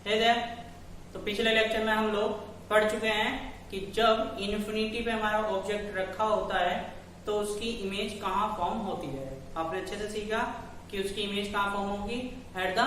है there? तो पिछले लेक्चर में हम लोग पढ़ चुके हैं कि जब इन्फिनिटी पे हमारा ऑब्जेक्ट रखा होता है तो उसकी इमेज कहाँ फॉर्म होती है। आपने अच्छे से सीखा कि उसकी इमेज कहाँ फॉर्म होगी, एट द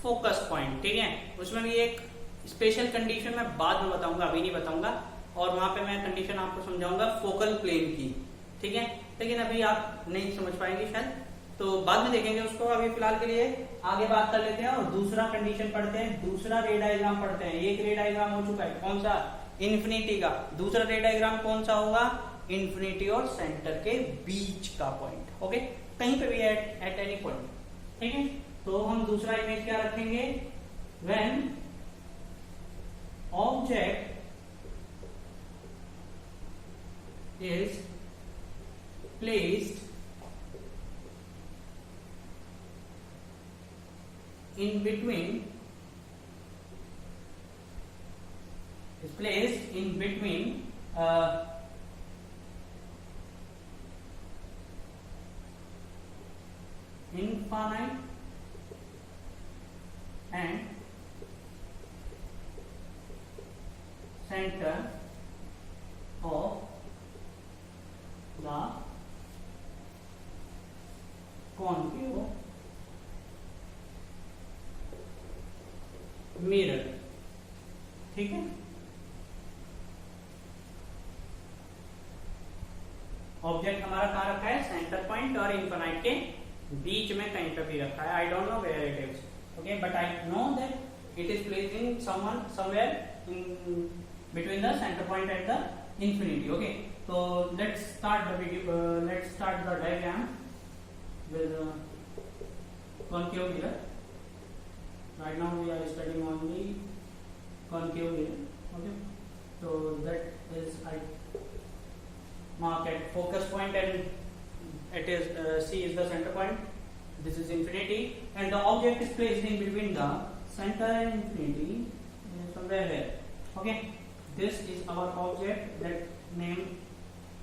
फोकस पॉइंट। ठीक है, उसमें भी एक स्पेशल कंडीशन मैं बाद में बताऊंगा, अभी नहीं बताऊंगा, और वहां पे मैं कंडीशन आपको समझाऊंगा फोकल प्लेन की। ठीक है, लेकिन अभी आप नहीं समझ पाएंगे शायद, तो बाद में देखेंगे उसको। अभी फिलहाल के लिए आगे बात कर लेते हैं और दूसरा कंडीशन पढ़ते हैं, दूसरा रे डायग्राम पढ़ते हैं। एक रे डायग्राम हो चुका है, कौन सा, इन्फिनिटी का। दूसरा रे डायग्राम कौन सा होगा, इन्फिनिटी और सेंटर के बीच का पॉइंट। ओके, कहीं पे भी एट एनी पॉइंट। ठीक है, तो हम दूसरा इमेज क्या रखेंगे, when object is placed in between infinite and center of the concave mirror। ठीक है, ऑब्जेक्ट हमारा कहाँ रखा है, सेंटर पॉइंट और इन्फिनाइट के बीच में कहीं पे भी रखा है। I don't know where it is, okay, but I know that it is placed in somewhere in between the centre point and the infinity। Okay, so let's start the video, let's start the diagram with concave mirror. Right now we are studying on the concave mirror। Okay, so that is, I mark at focus point and it is C is the center point, this is infinity, and the object is placed in between the center and infinity somewhere here। Okay, this is our object that name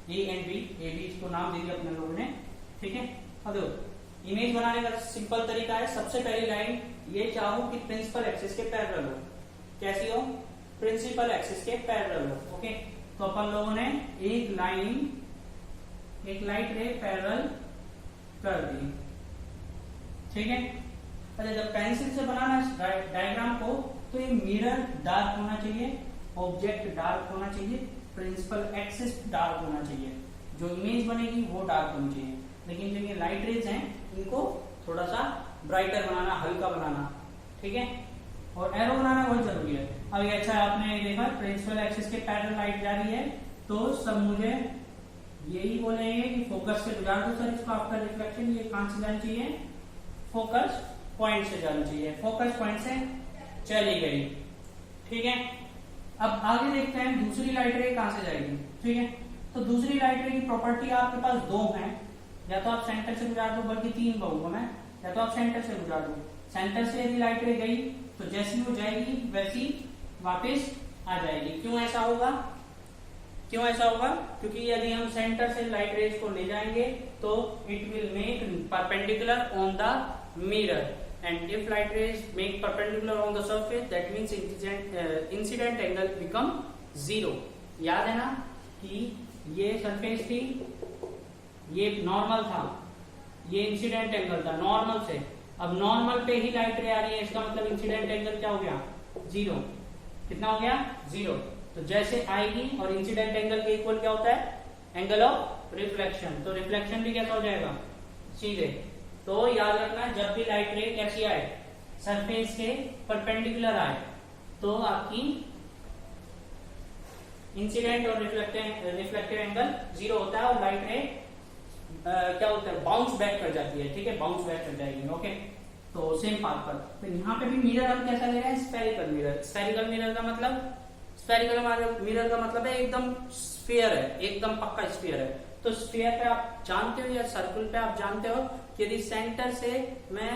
A and B, A B इसको नाम दे दिया अपने लोगों ने। ठीक है, अब देखो इमेज बनाने का सिंपल तरीका है, सबसे पहली लाइन ये चाहो कि प्रिंसिपल एक्सिस के पैरेलल हो। कैसी हो, प्रिंसिपल एक्सिस के पैरेलल हो। ओके, तो अपन लोगों ने एक लाइट रे पैरेलल कर दी। ठीक है, अच्छा जब पेंसिल से बनाना डायग्राम को तो ये मिरर डार्क होना चाहिए, ऑब्जेक्ट डार्क होना चाहिए, प्रिंसिपल एक्सिस डार्क होना चाहिए, जो इमेज बनेगी वो डार्क होनी चाहिए। लेकिन जो ये लाइट रेज हैं इनको थोड़ा सा ब्राइटर बनाना, हल्का बनाना। ठीक है, और एरो बनाना बहुत जरूरी है। अब ये अच्छा आपने देखा प्रिंसिपल एक्सिस के पैरेलल लाइट जा रही है, तो सब मुझे यही बोलेंगे कि फोकस से गुजार दो सर इसको, आपका रिफ्लेक्शन ये कहां से जानी चाहिए, फोकस पॉइंट से जानी चाहिए। फोकस पॉइंट से चली गई। ठीक है, अब आगे देखते हैं दूसरी लाइट रे कहां से जाएगी। ठीक है, तो दूसरी लाइट रे की प्रॉपर्टी आपके पास दो हैं, या तो आप सेंटर से गुजार दो, बल्कि तीन कहूंगा मैं, या तो आप सेंटर से गुजार दो। सेंटर से यदि लाइट रे गई तो जैसी वो जाएगी वैसी वापस आ जाएगी। क्यों ऐसा होगा, क्यों ऐसा होगा, क्योंकि यदि हम सेंटर से लाइट रेज को ले जाएंगे तो it will make perpendicular on the mirror, and if light rays make perpendicular on the surface that means incident angle become 0। याद है ना कि ये सरफेस थी, ये नॉर्मल था, ये इंसिडेंट एंगल था नॉर्मल से। अब नॉर्मल पे ही लाइट रे आ रही है, इसका मतलब इंसिडेंट एंगल क्या हो गया, 0। कितना हो गया, 0। तो जैसे आएगी और इंसिडेंट एंगल के इक्वल क्या होता है, एंगल ऑफ रिफ्लेक्शन, तो रिफ्लेक्शन भी कैसा हो जाएगा, सीधे। तो याद रखना जब भी लाइट रे कैसी आए, सरफेस के परपेंडिकुलर आए, तो आपकी इंसिडेंट और रिफ्लेक्टिव एंगल 0 होता है और लाइट रे क्या होता है, बाउंस बैक कर जाती है। ठीक है, बाउंस बैक कर जाएगी। ओके, तो सेम पाथ पर। तो यहाँ पे भी मिरर हम कैसा ले रहे हैं, स्फेरिकल मिरर। स्फेरिकल मिरर का मतलब, स्फेरिकल मिरर का मतलब है एकदम स्फीयर है, एकदम पक्का स्फीयर है। तो स्फीयर पे आप जानते हो या सर्कल पे आप जानते हो कि यदि सेंटर से मैं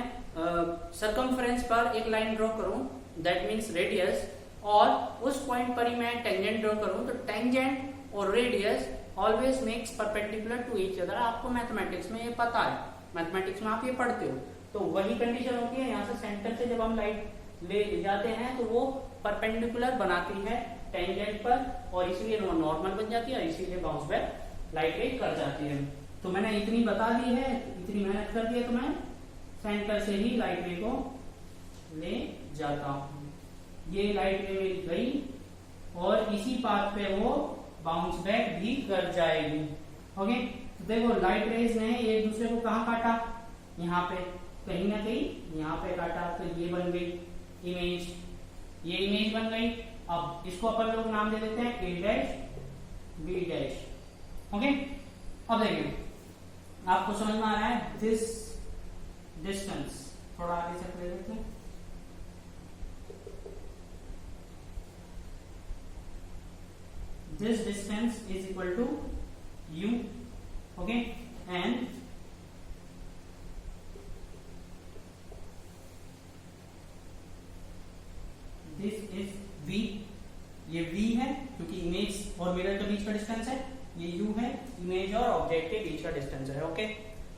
सर्कमफ्रेंस पर एक लाइन ड्रॉ करूं, दैट मीन्स रेडियस, और उस पॉइंट पर ही मैं टेंजेंट ड्रॉ करूं, तो टेंजेंट और radius always makes perpendicular to each other. आपको मैथमेटिक्स में ये पता है, मैथमेटिक्स में आप ये पढ़ते हो। तो वही कंडीशन होती है यहाँ से सेंटर से जब हम लाइट ले जाते हैं तो वो परपेंडिकुलर बनाती है टेंजेंट पर, और इसीलिए नॉर्मल बन जाती है, और इसीलिए बाउंस बैक लाइट रे कर जाती है। तो मैंने इतनी बता दी है, इतनी मेहनत कर दी है, तो मैं सेंटर से ही लाइट रे को ले जाता हूं। ये लाइट रे मेरी गई और इसी पाथ पे वो बाउंस बैक भी कर जाएगी। ओके, तो देखो लाइट रेज ने एक दूसरे को कहाँ काटा, यहाँ पे कहीं ना कहीं यहाँ पे काटा, तो ये बन गई इमेज, ये इमेज बन गई। अब इसको अपन लोग नाम दे देते हैं ए डैश बी डैश। ओके, अब देखिए आपको समझ में आ रहा है दिस डिस्टेंस, थोड़ा आगे से ले लेते हैं। This distance is equal to u, okay, and this is v। ये v है क्योंकि इमेज और मिरर के बीच का डिस्टेंस है, ये u है इमेज और ऑब्जेक्ट के बीच का डिस्टेंस है। ओके,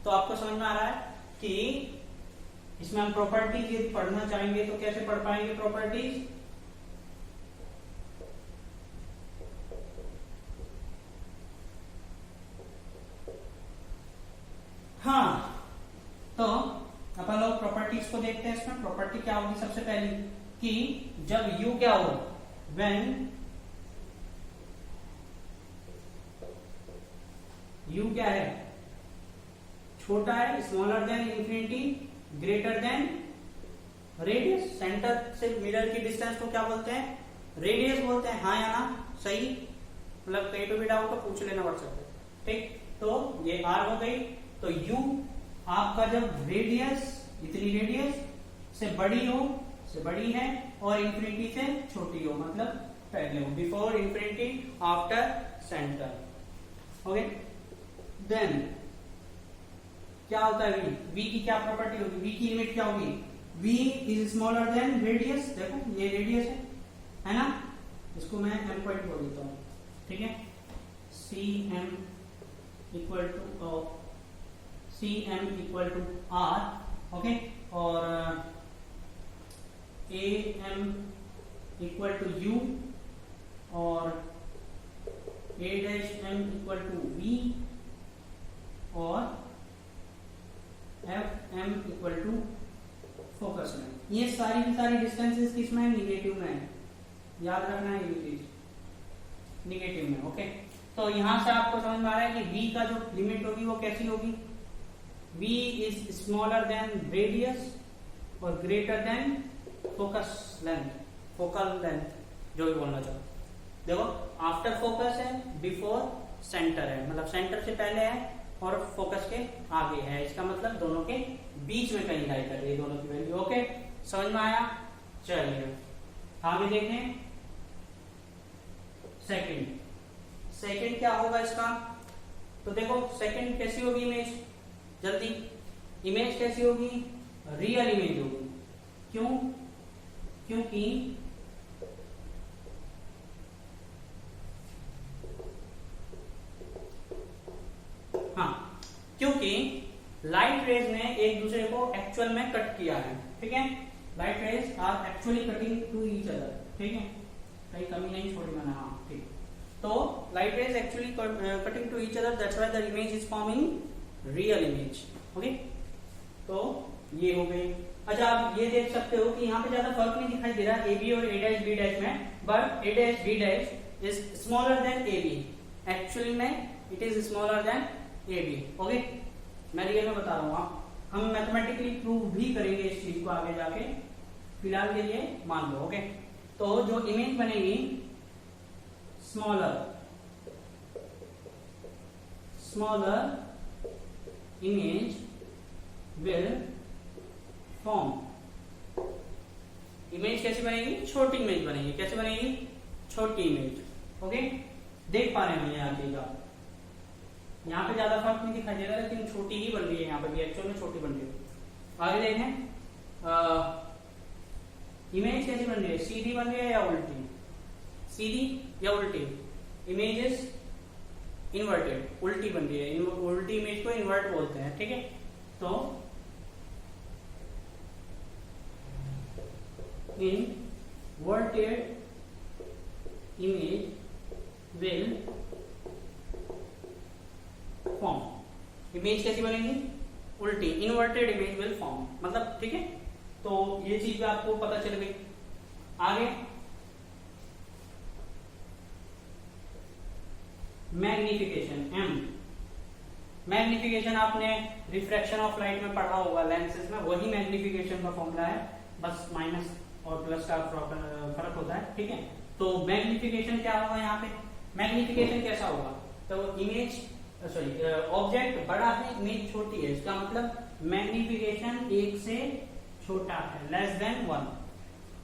तो आपको समझ में आ रहा है कि इसमें हम प्रॉपर्टीज यदि पढ़ना चाहेंगे तो कैसे पढ़ पाएंगे प्रॉपर्टीज। हाँ, तो अपन लोग प्रॉपर्टीज को देखते हैं। इसमें प्रॉपर्टी क्या होगी सबसे पहली कि जब u क्या हो, when u क्या है, छोटा है, smaller than infinity, greater than radius. Centre से मिरर की डिस्टेंस को क्या बोलते हैं, रेडियस बोलते हैं। हाँ या ना, सही, मतलब कहीं तो भी डाउट तो पूछ लेना व्हाट्सएप पे। ठीक, तो ये r हो गई। तो u आपका जब रेडियस, इतनी रेडियस से बड़ी हो, से बड़ी है, और इंफिनिटी से छोटी हो, मतलब पहले हो, before infinity after centre. Okay, then क्या होता है v, v की क्या प्रॉपर्टी होगी, v की लिमिट क्या होगी, v is smaller than radius. देखो ये रेडियस है ना, इसको मैं m पॉइंट बोल देता हूँ। ठीक है, cm equal to cm equal to r, okay, और am इक्वल टू u, और a dash m equal to v, और fm इक्वल टू फोकस में। ये सारी की सारी डिस्टेंसेस किसमें है, निगेटिव में है, याद रखना है ये चीज, निगेटिव में। ओके, तो यहां से आपको समझ में आ रहा है कि v का जो लिमिट होगी वो कैसी होगी, v is smaller than radius और greater than focus length, focal length, जो भी बोलना चाहो। देखो आफ्टर फोकस है, बिफोर सेंटर है, मतलब सेंटर से पहले है और फोकस के आगे है, इसका मतलब दोनों के बीच में कहीं लाई कर रही है दोनों की वैल्यू। ओके, समझ में आया। चलिए आगे देखें। सेकंड क्या होगा इसका, तो देखो सेकंड कैसी होगी इमेज, जल्दी, इमेज कैसी होगी, रियल इमेज होगी। क्यों, क्योंकि हाँ, क्योंकि लाइट रेज ने एक दूसरे को एक्चुअल में कट किया है। ठीक है, light rays are actually cutting to each other. ठीक है, कहीं कमी नहीं छोड़ी मैंने। हाँ ठीक, तो light rays actually cutting to each other, that's why the image is forming real image. Okay, तो ये हो गई। अच्छा, आप ये देख सकते हो कि यहाँ पे ज्यादा फर्क नहीं दिखाई दे रहा ए बी और ए डैश बी डैश में, but A dash B dash is smaller than A B. Actually में it is smaller than A B. Okay, मैं रियल में बता रहा हूँ, हम मैथमेटिकली प्रूव भी करेंगे इस चीज को आगे जाके, फिलहाल के लिए मान लो। ओके, तो जो इमेज बनेगी smaller image will form. Image कैसी बनेगी, छोटी इमेज बनेगी। कैसे बनेगी, छोटी इमेज। ओके, देख पा रहे हैं यहाँ चीज आप, यहाँ पे ज्यादा फर्क नहीं दिखाई दे रहा, लेकिन छोटी ही बन रही है यहाँ पे भी, एक्चुअल में छोटी बन रही है। आगे देखें, इमेज कैसी बन रही है, सीधी बन रही है या उल्टी, सीधी या उल्टी, इमेज इज इन्वर्टेड, उल्टी बन रही है। उल्टी इमेज को इन्वर्ट बोलते हैं। ठीक है, तो inverted image will form। Image कैसी बनेगी? उल्टी, इन्वर्टेड इमेज विल फॉर्म, मतलब ठीक है। तो ये चीज भी आपको पता चल गई। आगे मैग्निफिकेशन, एम। मैग्निफिकेशन आपने रिफ्रैक्शन ऑफ लाइट में पढ़ा होगा, लेंसेज में, वही मैग्निफिकेशन का फॉर्मूला है, बस माइनस और प्लस का फर्क होता है, ठीक है। तो मैग्निफिकेशन क्या होगा यहाँ पे? मैग्निफिकेशन कैसा होगा? तो इमेज ऑब्जेक्ट बड़ा है, इमेज छोटी है, इसका मतलब मैग्निफिकेशन 1 से छोटा है, लेस देन 1,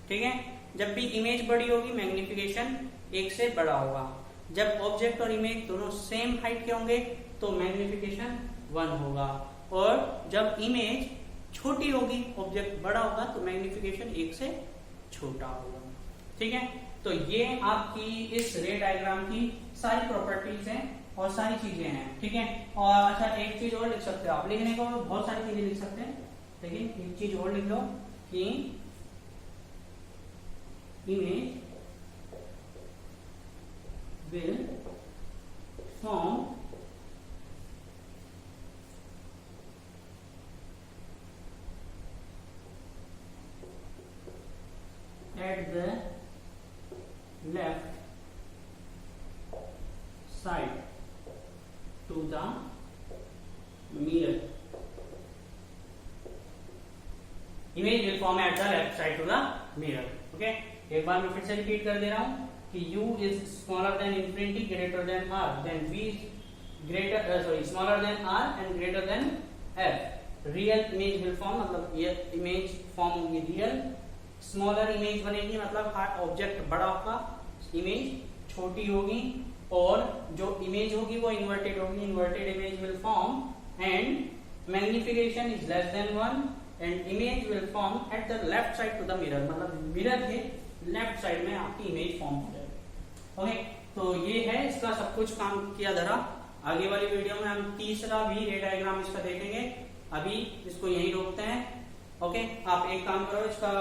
ठीक है। जब भी इमेज बड़ी होगी मैग्निफिकेशन 1 से बड़ा होगा। जब ऑब्जेक्ट और इमेज दोनों सेम हाइट के होंगे तो मैग्निफिकेशन 1 होगा, और जब इमेज छोटी होगी ऑब्जेक्ट बड़ा होगा तो मैग्निफिकेशन 1 से छोटा होगा, ठीक है। तो ये आपकी इस रे डायग्राम की सारी प्रॉपर्टीज हैं और सारी चीजें हैं, ठीक है। और अच्छा, एक चीज और लिख सकते हो आप, लिखने को बहुत सारी चीजें लिख सकते हैं, लेकिन एक चीज और लिख लो कि image will form at the left side to the mirror। Image will form at the left side to the mirror। Okay, एक बार मैं फिर से रिपीट कर दे रहा हूं कि U is smaller than infinity, greater than R, then V is smaller than R and greater than F। Real image will form, मतलब ये इमेज फॉर्म होगी रियल। स्मॉलर इमेज बनेगी, मतलब ऑब्जेक्ट बड़ा होगा, इमेज छोटी होगी, और जो इमेज होगी वो इन्वर्टेड होगी, inverted image will form and magnification is less than 1 and image will form at the left side to the mirror, मतलब मिरर के लेफ्ट साइड में आपकी इमेज फॉर्म हो जाएगी। ओके, तो ये है इसका सब कुछ काम किया धरा। आगे वाली वीडियो में हम तीसरा भी रे डायग्राम इसका देखेंगे, अभी इसको यहीं रोकते हैं। ओके, आप एक काम करो, इसका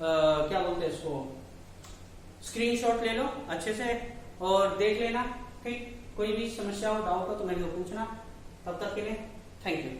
क्या बोलते हैं इसको, स्क्रीनशॉट ले लो अच्छे से और देख लेना, ठीक। कोई भी समस्या हो, डाउट हो तो मेरे को पूछना। तब तक के लिए थैंक यू।